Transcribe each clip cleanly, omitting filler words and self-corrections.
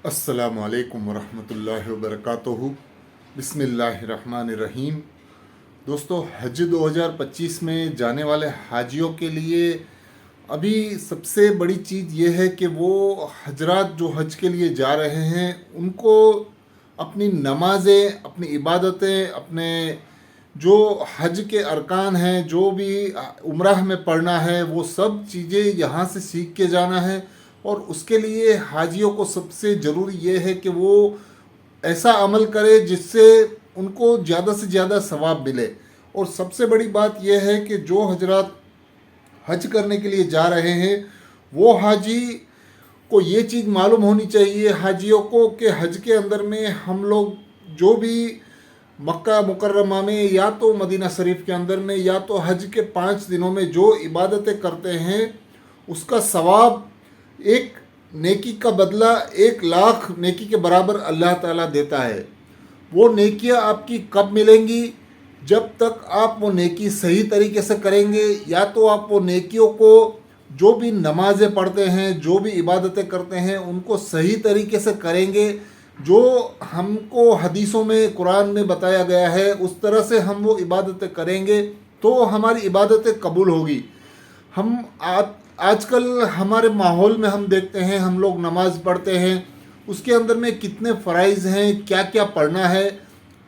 السلام علیکم ورحمۃ اللہ وبرکاتہ۔ بسم اللہ الرحمن الرحیم۔ دوستو، حج 2025 میں جانے والے حاجیوں کے لیے ابھی سب سے بڑی چیز یہ ہے کہ وہ حضرات جو حج کے لیے جا رہے ہیں ان کو اپنی نمازیں، اپنی عبادتیں، اپنے جو حج کے ارکان ہیں، جو بھی عمرہ میں پڑھنا ہے، وہ سب چیزیں یہاں سے سیکھ کے جانا ہے۔ اور اس کے لیے حاجیوں کو سب سے ضروری یہ ہے کہ وہ ایسا عمل کرے جس سے ان کو زیادہ سے زیادہ ثواب ملے۔ اور سب سے بڑی بات یہ ہے کہ جو حضرات حج کرنے کے لیے جا رہے ہیں وہ حاجی کو یہ چیز معلوم ہونی چاہیے حاجیوں کو کہ حج کے اندر میں ہم لوگ جو بھی مکہ مکرمہ میں یا تو مدینہ شریف کے اندر میں یا تو حج کے 5 دنوں میں جو عبادتیں کرتے ہیں اس کا ثواب، ایک نیکی کا بدلہ 1,00,000 نیکی کے برابر اللہ تعالیٰ دیتا ہے۔ وہ نیکیاں آپ کی کب ملیں گی؟ جب تک آپ وہ نیکی صحیح طریقے سے کریں گے، یا تو آپ وہ نیکیوں کو جو بھی نمازیں پڑھتے ہیں، جو بھی عبادتیں کرتے ہیں ان کو صحیح طریقے سے کریں گے، جو ہم کو حدیثوں میں قرآن میں بتایا گیا ہے اس طرح سے ہم وہ عبادتیں کریں گے تو ہماری عبادتیں قبول ہوگی۔ ہم آج کل ہمارے ماحول میں ہم دیکھتے ہیں، ہم لوگ نماز پڑھتے ہیں، اس کے اندر میں کتنے فرائض ہیں، کیا کیا پڑھنا ہے،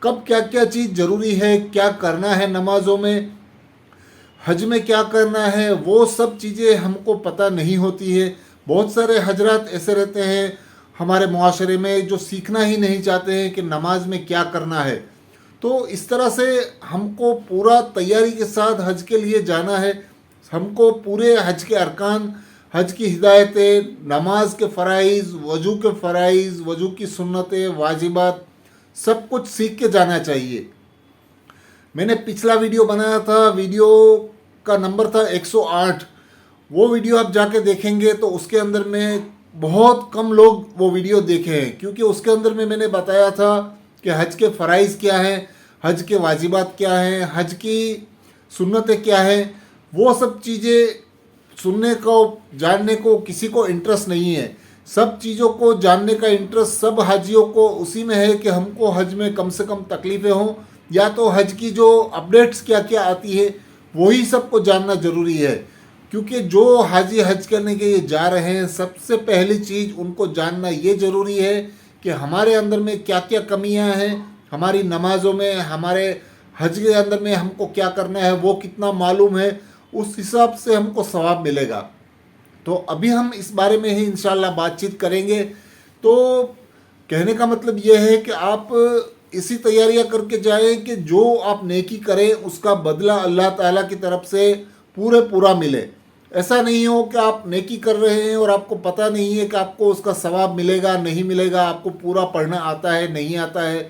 کب کیا کیا چیز ضروری ہے، کیا کرنا ہے نمازوں میں، حج میں کیا کرنا ہے، وہ سب چیزیں ہم کو پتہ نہیں ہوتی ہے۔ بہت سارے حضرات ایسے رہتے ہیں ہمارے معاشرے میں جو سیکھنا ہی نہیں چاہتے ہیں کہ نماز میں کیا کرنا ہے۔ تو اس طرح سے ہم کو پورا تیاری کے ساتھ حج کے لیے جانا ہے۔ ہم کو پورے حج کے ارکان، حج کی ہدایتیں، نماز کے فرائض، وضو کے فرائض، وضو کی سنتیں، واجبات، سب کچھ سیکھ کے جانا چاہیے۔ میں نے پچھلا ویڈیو بنایا تھا، ویڈیو کا نمبر تھا 108۔ وہ ویڈیو آپ جا کے دیکھیں گے تو اس کے اندر میں بہت کم لوگ وہ ویڈیو دیکھے ہیں، کیونکہ اس کے اندر میں نے بتایا تھا کہ حج کے فرائض کیا ہیں، حج کے واجبات کیا ہیں، حج کی سنتیں کیا ہیں۔ وہ سب چیزیں سننے کو، جاننے کو کسی کو انٹرسٹ نہیں ہے۔ سب چیزوں کو جاننے کا انٹرسٹ سب حاجیوں کو اسی میں ہے کہ ہم کو حج میں کم سے کم تکلیفیں ہوں، یا تو حج کی جو اپڈیٹس کیا کیا آتی ہے وہی سب کو جاننا ضروری ہے۔ کیونکہ جو حاجی حج کرنے کے لیے جا رہے ہیں سب سے پہلی چیز ان کو جاننا یہ ضروری ہے کہ ہمارے اندر میں کیا کیا کمیاں ہیں، ہماری نمازوں میں، ہمارے حج کے اندر میں ہم کو کیا کرنا ہے وہ کتنا معلوم ہے، اس حساب سے ہم کو ثواب ملے گا۔ تو ابھی ہم اس بارے میں ہی انشاءاللہ بات چیت کریں گے۔ تو کہنے کا مطلب یہ ہے کہ آپ اسی تیاریاں کر کے جائیں کہ جو آپ نیکی کریں اس کا بدلہ اللہ تعالیٰ کی طرف سے پورا ملے۔ ایسا نہیں ہو کہ آپ نیکی کر رہے ہیں اور آپ کو پتہ نہیں ہے کہ آپ کو اس کا ثواب ملے گا نہیں ملے گا، آپ کو پورا پڑھنا آتا ہے نہیں آتا ہے۔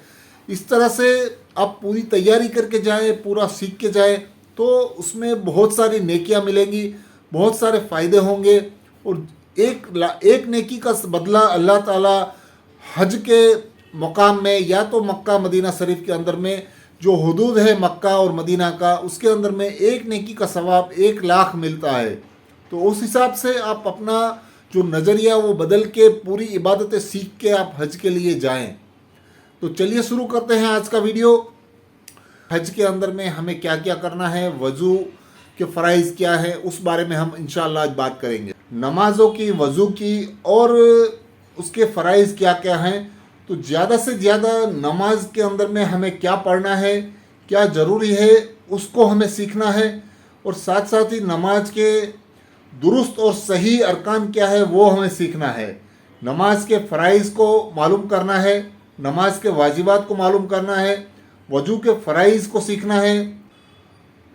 اس طرح سے آپ پوری تیاری کر کے جائیں، پورا سیکھ کے جائیں تو اس میں بہت ساری نیکیاں ملیں گی، بہت سارے فائدے ہوں گے۔ اور ایک نیکی کا بدلہ اللہ تعالیٰ حج کے مقام میں یا تو مکہ مدینہ شریف کے اندر میں جو حدود ہے مکہ اور مدینہ کا، اس کے اندر میں ایک نیکی کا ثواب 1,00,000 ملتا ہے۔ تو اس حساب سے آپ اپنا جو نظریہ وہ بدل کے پوری عبادتیں سیکھ کے آپ حج کے لیے جائیں۔ تو چلیے شروع کرتے ہیں آج کا ویڈیو۔ حج کے اندر میں ہمیں کیا کیا کرنا ہے، وضو کے فرائض کیا ہے، اس بارے میں ہم انشاءاللہ آج بات کریں گے۔ نمازوں کی، وضو کی اور اس کے فرائض کیا کیا ہیں۔ تو زیادہ سے زیادہ نماز کے اندر میں ہمیں کیا پڑھنا ہے، کیا ضروری ہے، اس کو ہمیں سیکھنا ہے۔ اور ساتھ ساتھ ہی نماز کے درست اور صحیح ارکان کیا ہے وہ ہمیں سیکھنا ہے۔ نماز کے فرائض کو معلوم کرنا ہے، نماز کے واجبات کو معلوم کرنا ہے، وضو کے فرائض کو سیکھنا ہے،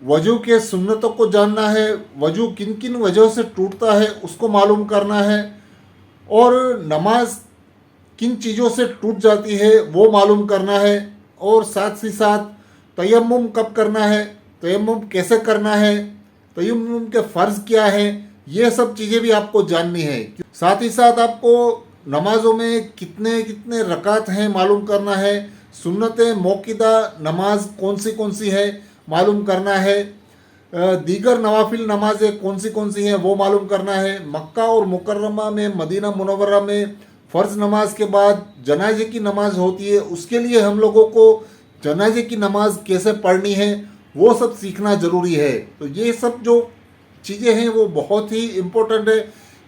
وضو کے سنتوں کو جاننا ہے، وضو کن کن وجہ سے ٹوٹتا ہے اس کو معلوم کرنا ہے، اور نماز کن چیزوں سے ٹوٹ جاتی ہے وہ معلوم کرنا ہے۔ اور ساتھ ہی ساتھ تیمم کب کرنا ہے، تیمم کیسے کرنا ہے، تیمم کے فرض کیا ہیں، یہ سب چیزیں بھی آپ کو جاننی ہے۔ ساتھ ہی ساتھ آپ کو نمازوں میں کتنے رکعت ہیں معلوم کرنا ہے، سنت موقدہ نماز کون سی ہے معلوم کرنا ہے، دیگر نوافل نمازیں کون سی ہیں وہ معلوم کرنا ہے۔ مکہ اور مکرمہ میں، مدینہ منورہ میں فرض نماز کے بعد جنازے کی نماز ہوتی ہے، اس کے لیے ہم لوگوں کو جنازے کی نماز کیسے پڑھنی ہے وہ سب سیکھنا ضروری ہے۔ تو یہ سب جو چیزیں ہیں وہ بہت ہی امپورٹنٹ ہے،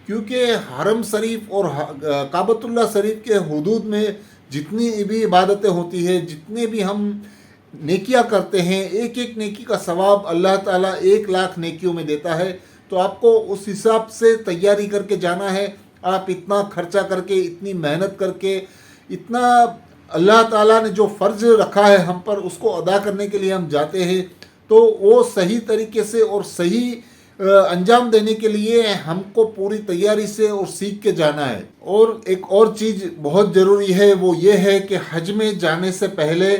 کیونکہ حرم شریف اور کعبۃ اللہ شریف کے حدود میں جتنی بھی عبادتیں ہوتی ہیں، جتنے بھی ہم نیکیاں کرتے ہیں، ایک ایک نیکی کا ثواب اللہ تعالیٰ 1,00,000 نیکیوں میں دیتا ہے۔ تو آپ کو اس حساب سے تیاری کر کے جانا ہے۔ آپ اتنا خرچہ کر کے، اتنی محنت کر کے، اتنا اللہ تعالیٰ نے جو فرض رکھا ہے ہم پر، اس کو ادا کرنے کے لیے ہم جاتے ہیں، تو وہ صحیح طریقے سے اور صحیح انجام دینے کے لیے ہم کو پوری تیاری سے اور سیکھ کے جانا ہے۔ اور ایک اور چیز بہت ضروری ہے، وہ یہ ہے کہ حج میں جانے سے پہلے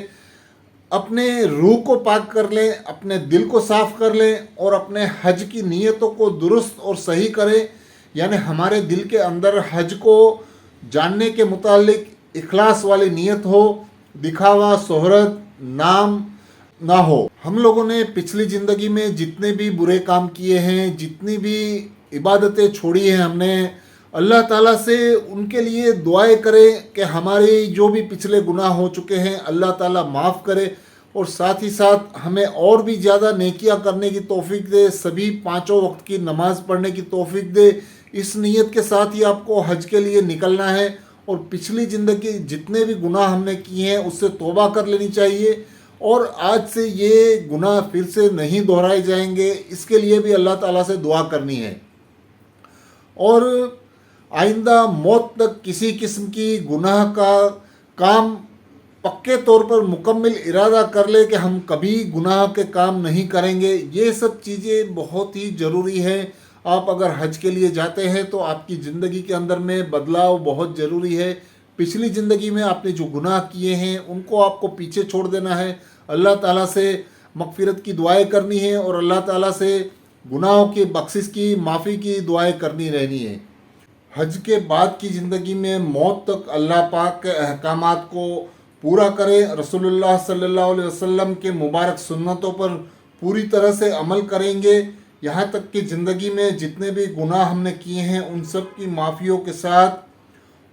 اپنے روح کو پاک کر لیں، اپنے دل کو صاف کر لیں، اور اپنے حج کی نیتوں کو درست اور صحیح کریں۔ یعنی ہمارے دل کے اندر حج کو جاننے کے متعلق اخلاص والی نیت ہو، دکھاوا، شہرت، نام نہ ہو۔ ہم لوگوں نے پچھلی زندگی میں جتنے بھی برے کام کیے ہیں، جتنی بھی عبادتیں چھوڑی ہیں ہم نے، اللہ تعالیٰ سے ان کے لیے دعائیں کریں کہ ہمارے جو بھی پچھلے گناہ ہو چکے ہیں اللہ تعالیٰ معاف کرے، اور ساتھ ہی ساتھ ہمیں اور بھی زیادہ نیکیاں کرنے کی توفیق دے، سبھی 5 وقت کی نماز پڑھنے کی توفیق دے۔ اس نیت کے ساتھ ہی آپ کو حج کے لیے نکلنا ہے، اور پچھلی زندگی جتنے بھی گناہ ہم نے کیے ہیں اس سے توبہ کر لینی چاہیے، اور آج سے یہ گناہ پھر سے نہیں دہرائے جائیں گے، اس کے لیے بھی اللہ تعالیٰ سے دعا کرنی ہے۔ اور آئندہ موت تک کسی قسم کی گناہ کا کام پکے طور پر مکمل ارادہ کر لے کہ ہم کبھی گناہ کے کام نہیں کریں گے۔ یہ سب چیزیں بہت ہی ضروری ہیں۔ آپ اگر حج کے لیے جاتے ہیں تو آپ کی زندگی کے اندر میں بدلاؤ بہت ضروری ہے۔ پچھلی زندگی میں آپ نے جو گناہ کیے ہیں ان کو آپ کو پیچھے چھوڑ دینا ہے، اللہ تعالیٰ سے مغفرت کی دعائیں کرنی ہے، اور اللہ تعالیٰ سے گناہوں کی بخشش کی، معافی کی دعائیں کرنی رہنی ہے۔ حج کے بعد کی زندگی میں موت تک اللہ پاک کے احکامات کو پورا کریں، رسول اللہ صلی اللہ علیہ وسلم کے مبارک سنتوں پر پوری طرح سے عمل کریں گے، یہاں تک کہ زندگی میں جتنے بھی گناہ ہم نے کیے ہیں ان سب کی معافیوں کے ساتھ،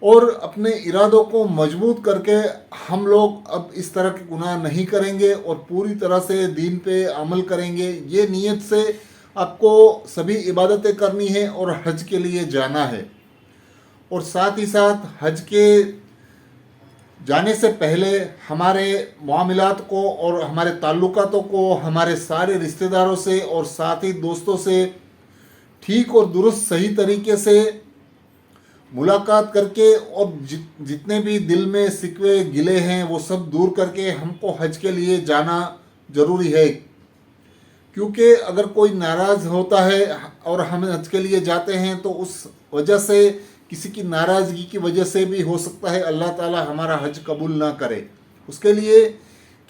اور اپنے ارادوں کو مضبوط کر کے ہم لوگ اب اس طرح کے گناہ نہیں کریں گے اور پوری طرح سے دین پہ عمل کریں گے۔ یہ نیت سے آپ کو سبھی عبادتیں کرنی ہے اور حج کے لیے جانا ہے۔ اور ساتھ ہی ساتھ حج کے جانے سے پہلے ہمارے معاملات کو اور ہمارے تعلقاتوں کو ہمارے سارے رشتہ داروں سے اور ساتھی دوستوں سے ٹھیک اور درست صحیح طریقے سے ملاقات کر کے، اور جتنے بھی دل میں شکوے گلے ہیں وہ سب دور کر کے ہم کو حج کے لیے جانا ضروری ہے۔ کیونکہ اگر کوئی ناراض ہوتا ہے اور ہم حج کے لیے جاتے ہیں تو اس وجہ سے، کسی کی ناراضگی کی وجہ سے بھی ہو سکتا ہے اللہ تعالیٰ ہمارا حج قبول نہ کرے۔ اس کے لیے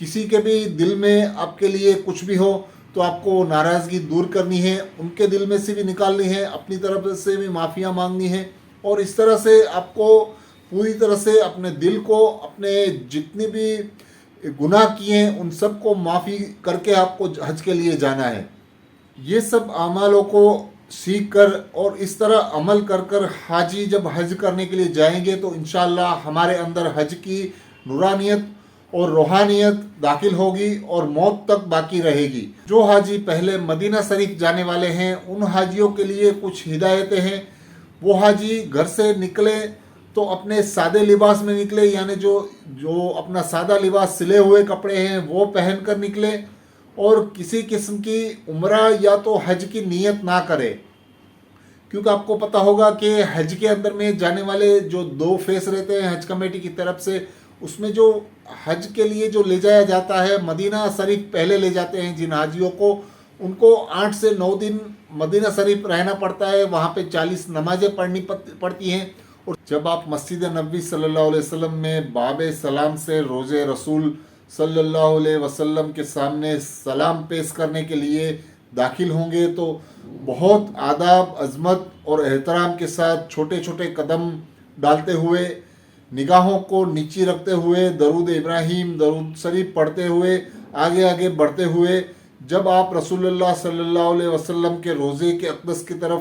کسی کے بھی دل میں آپ کے لیے کچھ بھی ہو تو آپ کو ناراضگی دور کرنی ہے، ان کے دل میں سے بھی نکالنی ہے، اپنی طرف سے بھی معافیاں مانگنی ہے، اور اس طرح سے آپ کو پوری طرح سے اپنے دل کو، اپنے جتنے بھی گناہ کیے ہیں ان سب کو معافی کر کے آپ کو حج کے لیے جانا ہے۔ یہ سب اعمالوں کو سیکھ کر اور اس طرح عمل کر کر حاجی جب حج کرنے کے لیے جائیں گے تو انشاءاللہ ہمارے اندر حج کی نورانیت اور روحانیت داخل ہوگی اور موت تک باقی رہے گی۔ جو حاجی پہلے مدینہ شریف جانے والے ہیں ان حاجیوں کے لیے کچھ ہدایتیں ہیں۔ وہ حاجی گھر سے نکلے تو اپنے سادے لباس میں نکلے، یعنی جو اپنا سادہ لباس، سلے ہوئے کپڑے ہیں وہ پہن کر نکلے، اور کسی قسم کی عمرہ یا تو حج کی نیت نہ کرے، کیونکہ آپ کو پتہ ہوگا کہ حج کے اندر میں جانے والے جو 2 فیس رہتے ہیں حج کمیٹی کی طرف سے، اس میں جو حج کے لیے جو لے جایا جاتا ہے، مدینہ شریف پہلے لے جاتے ہیں جن حاجیوں کو، ان کو 8 سے 9 دن مدینہ شریف رہنا پڑتا ہے، وہاں پہ 40 نمازیں پڑھنی پڑتی ہیں، اور جب آپ مسجد نبوی صلی اللہ علیہ وسلم میں باب سلام سے روض رسول صلی اللہ علیہ وسلم کے سامنے سلام پیش کرنے کے لیے داخل ہوں گے تو بہت آداب، عظمت اور احترام کے ساتھ چھوٹے چھوٹے قدم ڈالتے ہوئے، نگاہوں کو نیچی رکھتے ہوئے، درود ابراہیم، درود شریف پڑھتے ہوئے، آگے آگے بڑھتے ہوئے، جب آپ رسول اللہ صلی اللہ علیہ وسلم کے روضے کے اقدس کی طرف